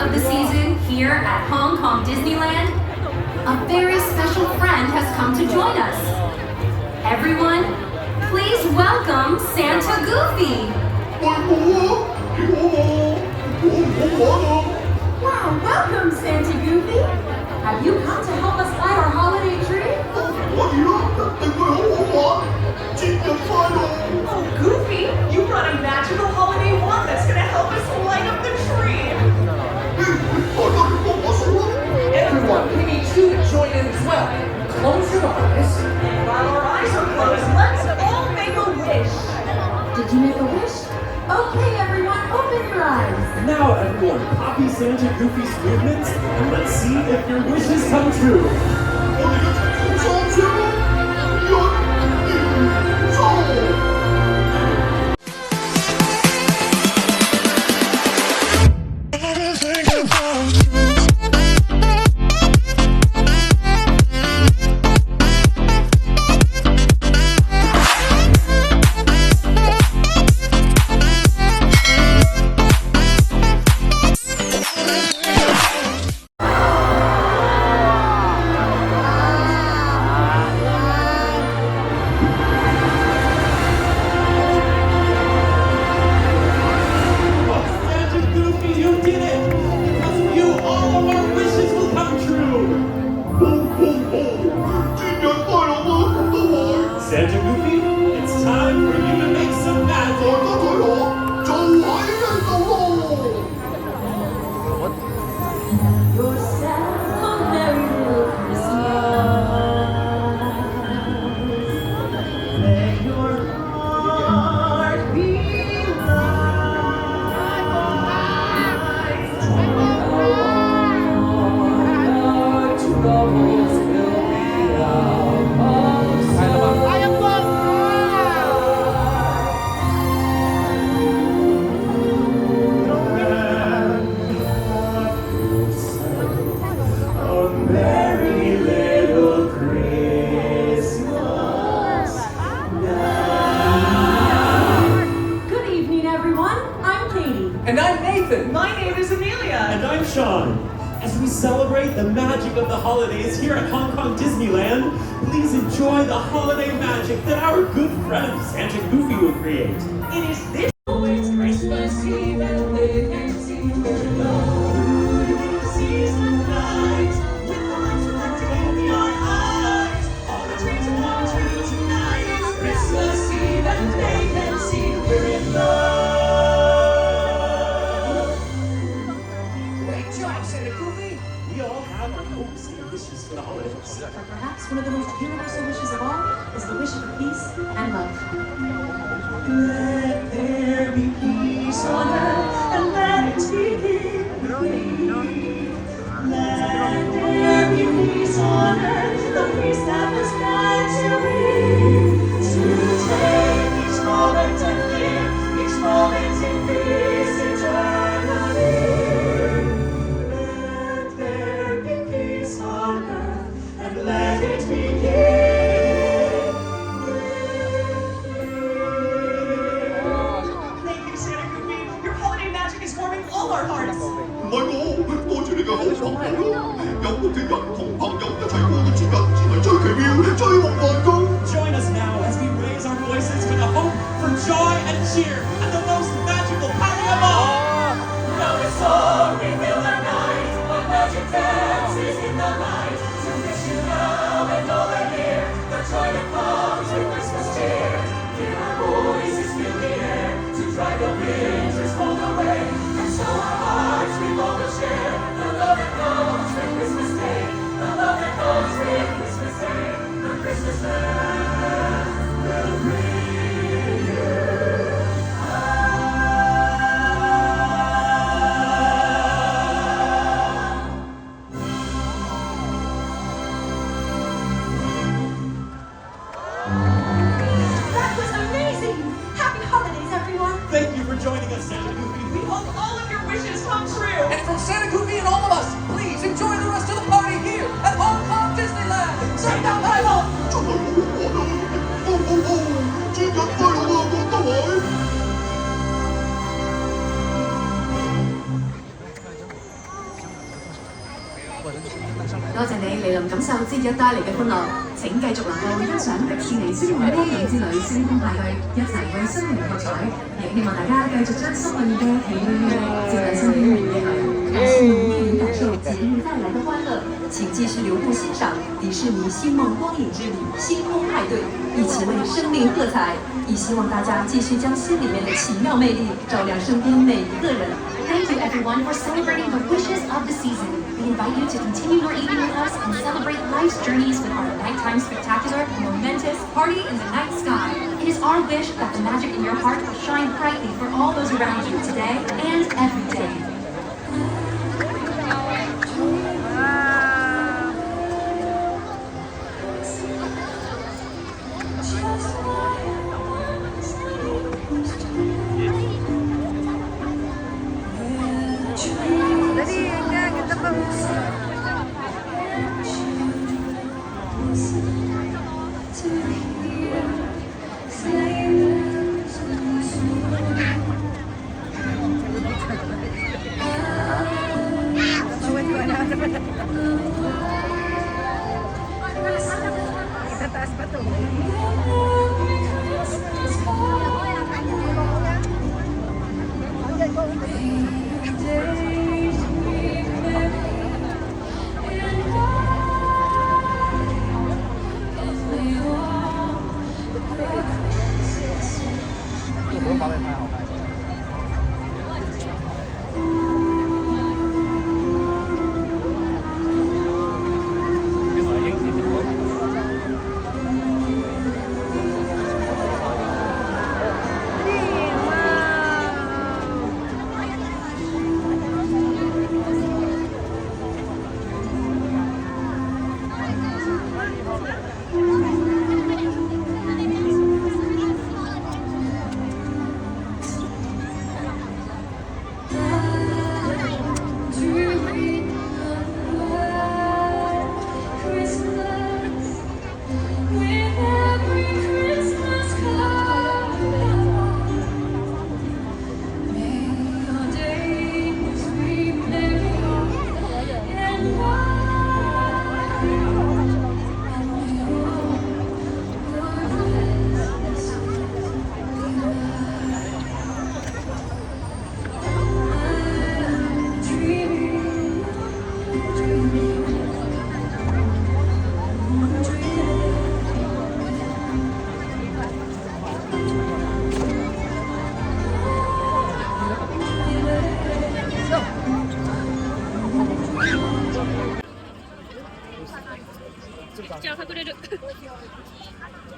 of the season here at Hong Kong Disneyland, a very special friend has come to join us. Everyone, please welcome Santa Goofy. Wow, welcome Santa Goofy. Have you come to help us light our holiday tree? Oh, Goofy, you brought a magical holiday wand that's going to help us light up the tree. Everyone, we need you to join in as well. Close your eyes. And while our eyes are closed, let's all make a wish. Did you make a wish? Okay, everyone, open your eyes. Now everyone, copy Santa Goofy's movements and let's see if your wishes come true. Santa Goofy, it's time for you to make some magic. Yourself a merry little Christmas. Let your heart be light. Troubles will be out of sight. Merry little Christmas now. Good evening, everyone. I'm Katie. And I'm Nathan. My name is Amelia. And I'm Sean. As we celebrate the magic of the holidays here at Hong Kong Disneyland, please enjoy the holiday magic that our good friend Santa Goofy will create. It is this Christmas Eve and they can see where love season light. with the lights reflecting in your eyes. All the dreams are coming true tonight. It's Christmas Eve and they can see we're in love. Great job, Santa Goofy. We all have our hopes and wishes for the holidays. But perhaps one of the most universal wishes of all is the wish for peace and love. Let there be peace on earth and let it begin with me. Let there be peace on earth, the peace that was meant to be. To take each moment and live each moment in peace eternally. Let there be peace on earth and let it begin. Thank you, Santa Goofy. Your holiday magic is warming all our hearts. 唔係我，多謝你嘅好朋友，有屋企人同朋友一齊過嘅節日，先係最奇妙、最夢幻㗎。Join us now as we raise our voices for the hope, for joy and cheer, and the most magical party of all. Now it's all we feel the night, a magic dance is in the light. To wish you now and over here, the joy that comes with Christmas cheer. Hear our voices fill the air, to drive the winters cold away. And so our hearts we all will share, the love that comes with Christmas Day. The love that comes with Christmas Day. The Christmas land will bring you. That was amazing! Happy holidays, everyone! Thank you for joining us, Santa Goofy. We hope all of your wishes come true. And from Santa Goofy and all of us, please enjoy the rest of the party here at Hong Kong Disneyland. Sing that Bible! 真係好好玩啊！節日快樂啊，各位！多謝你嚟臨感受節日帶嚟嘅歡樂，請繼續能夠欣賞迪士尼星夢光影之旅星空派對，一齊為新年喝彩。亦希望大家繼續將心裏面嘅喜怒哀樂接在身邊每一個，讓新年一同感受節日帶來的歡樂。請繼續留步欣賞迪士尼星夢光影之旅星空派對，一起為生命喝彩。也希望大家繼續將心裏面的奇妙魅力照亮身邊每一個人。Thank you everyone for celebrating the wishes of the season. We invite you to continue your evening with us and celebrate life's journeys with our nighttime spectacular, momentous party in the night sky. It is our wish that the magic in your heart will shine brightly for all those around you today and every day.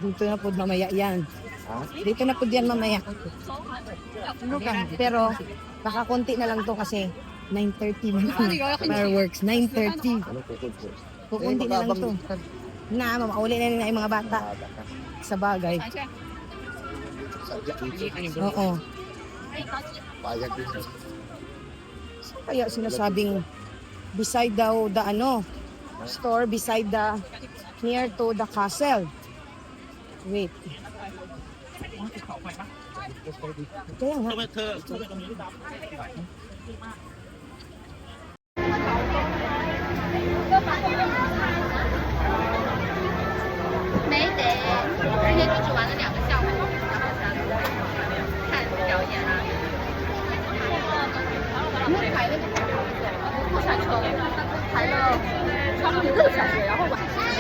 Dito na po mamaya yan. Dito na po yan mamaya. Pero baka konti na lang to kasi 9:30 fireworks. 9:30. Kukunti na lang to. Na, mamauli na rin yung mga bata. Sa bagay. Oo. Kaya sinasabing beside daw the store beside the near to the castle. Wait. Kaya nga.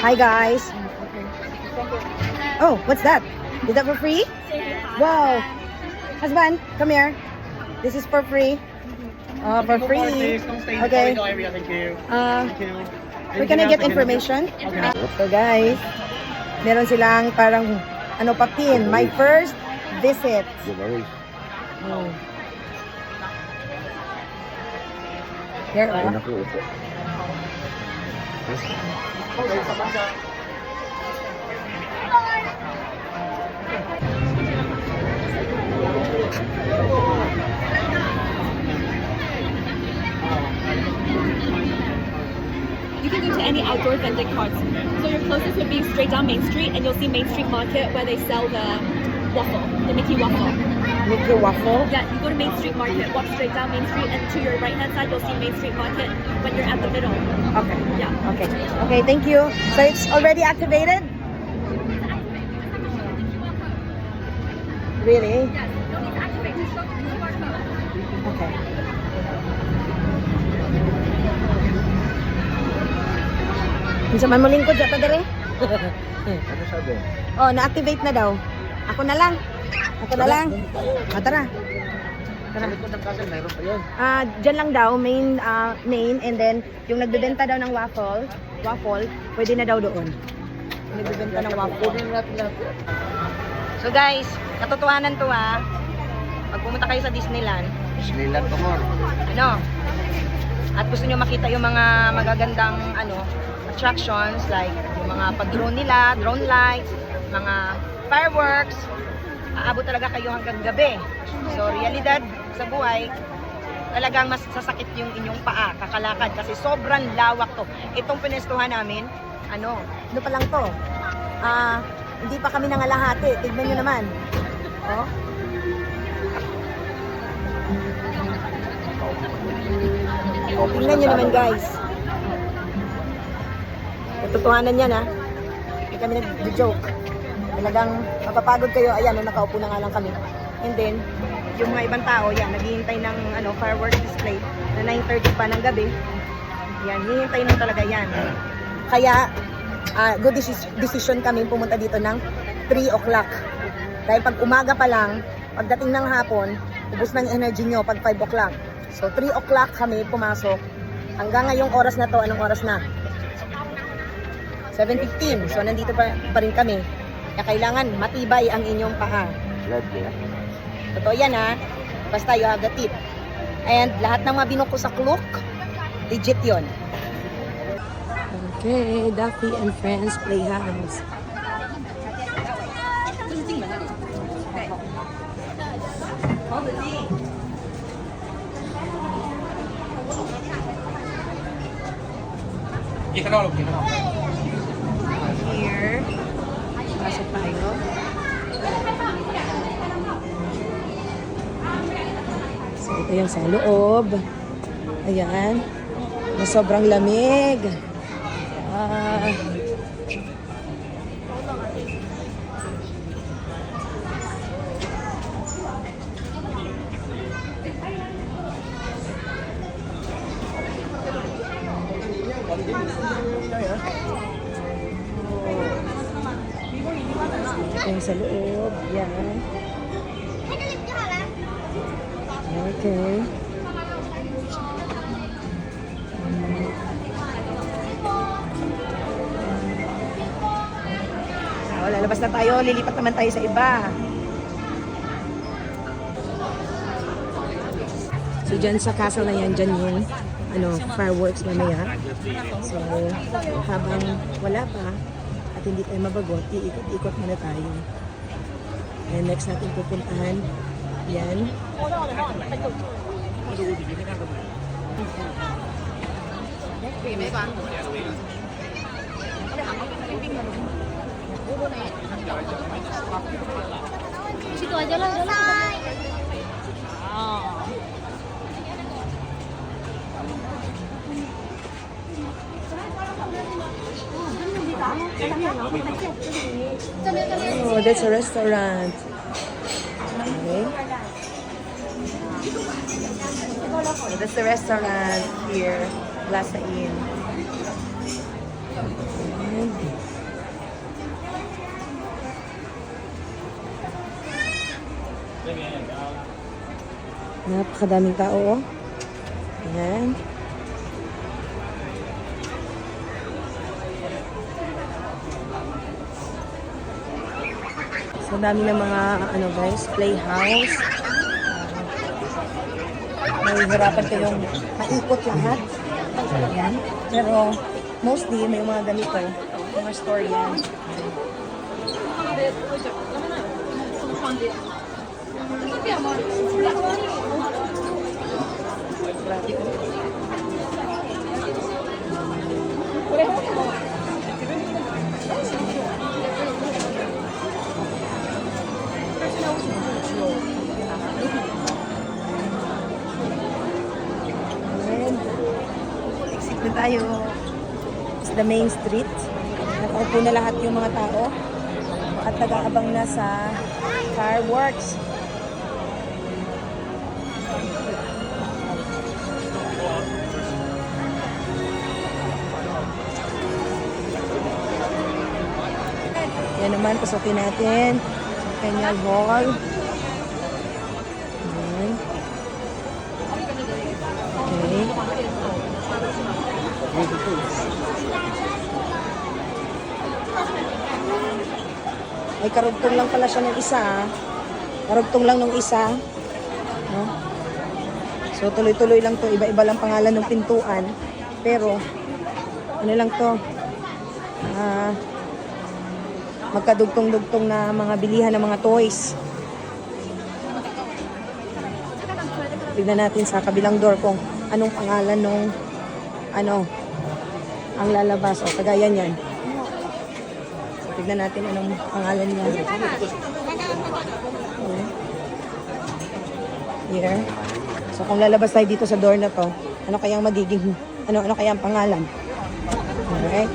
Hi guys. Oh, what's that? Is that for free? Wow. Husband, come here. This is for free. For free. Okay. Where can I get information? So guys, meron silang parang papin. My first visit. Oh. Here, You can go to any outdoor vending carts. So your closest would be straight down Main Street, and you'll see Main Street Market where they sell the waffle, the Mickey waffle. Mickey Waffle. Yeah, you go to Main Street Market, walk straight down Main Street, and to your right hand side, you'll see Main Street Market when you're at the middle. Okay. Yeah. Okay. Okay, thank you. So it's already activated? Really? Yes, you don't need to activate, just show the QR code. Okay. Minsan man mo lingkod dyan, dere? Ano sabi? Oh, na-activate na daw. Ako na lang. Ako na lang. Ah, tara. Sa likod ng castle, mayroon pa yun. Dyan lang daw, main, and then yung nagbebenta daw ng waffle, pwede na daw doon. Yung nagbebenta ng waffle. Kunin natin lahat. So guys, katotohanan to pag pumunta kayo sa Disneyland, Disneyland pa more. at gusto nyo makita yung mga magagandang attractions like yung mga pag-drone nila, drone lights, mga fireworks, aabot talaga kayo hanggang gabi. So realidad sa buhay, talagang mas sasakit yung inyong paa, kakalakad kasi sobrang lawak to. Itong pinestuhan namin, ano pa lang to? Hindi pa kami nangalahati. Tignan nyo naman. Oh. Oh, tingnan nyo naman guys. Katotohanan yan Hindi kami nag-joke. Talagang mapapagod kayo. Ayan, nakaupo na nga lang kami. And then, yung mga ibang tao, yan, naghihintay ng fireworks display na 9:30 pa ng gabi. Yan, hihintay na talaga yan. Kaya, good decision kami pumunta dito ng 3 o'clock. Dahil pag umaga pa lang, pagdating ng hapon, ubos ng energy nyo pag 5 o'clock. So 3 o'clock kami pumasok. Hanggang ngayong oras na to, anong oras na? 7:15. So nandito pa rin kami. Kaya kailangan matibay ang inyong paa. Totoo yan Basta you have the tip. And lahat ng mga binuko sa Klook, legit yon. Okay, Duffy and Friends Playhouse. Here, pasok tayo. So, ito yung sa loob. Ayan. Na sobrang lamig. Ito yung sa loob. Yan. Okay. Lalabas na tayo. Lilipat naman tayo sa iba. So, dyan sa castle na yan, dyan yung fireworks mamaya. So, habang wala pa at hindi tayo mabagot, iikot-ikot muna tayo. And next natin pupuntahan, yan. Situ aja lah, jalan. Oh, that's a restaurant. Okay. So that's the restaurant here, Plaza Inn. Napakadaming tao. Ayan. So, dami ng mga, guys, playhouse. Mahihirapan kayong maikot lahat. Ayan. Pero, mostly, may mga ganito. Mga store yan. Dito tayo. It's the main street. Nakaupo na lahat yung mga tao. At nag-aabang na sa fireworks. Yan naman, pasukin natin. Centennial Hall. Ayan. Okay. Ay, karugtong lang pala siya ng isa. Karugtong lang ng isa. No? So, tuloy-tuloy lang to. Iba-iba lang pangalan ng pintuan. Pero, ano lang to? Magkadugtong-dugtong na mga bilihan ng mga toys. Tignan natin sa kabilang door kung anong pangalan nung ang lalabas. O, kagaya niyan. So, tignan natin anong pangalan niya. Okay. Here. So, kung lalabas tayo dito sa door na to, ano kayang magiging, ano kayang pangalan? Alright.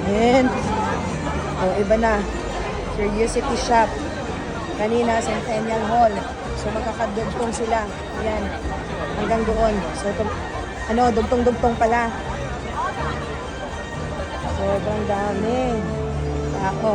Ayan. O, iba na. Curiosity Shop. Kanina, Centennial Hall. So, magkakadugtong sila. Ayan. Hanggang doon. So, dugtong-dugtong pala. Sobrang dami. Tao.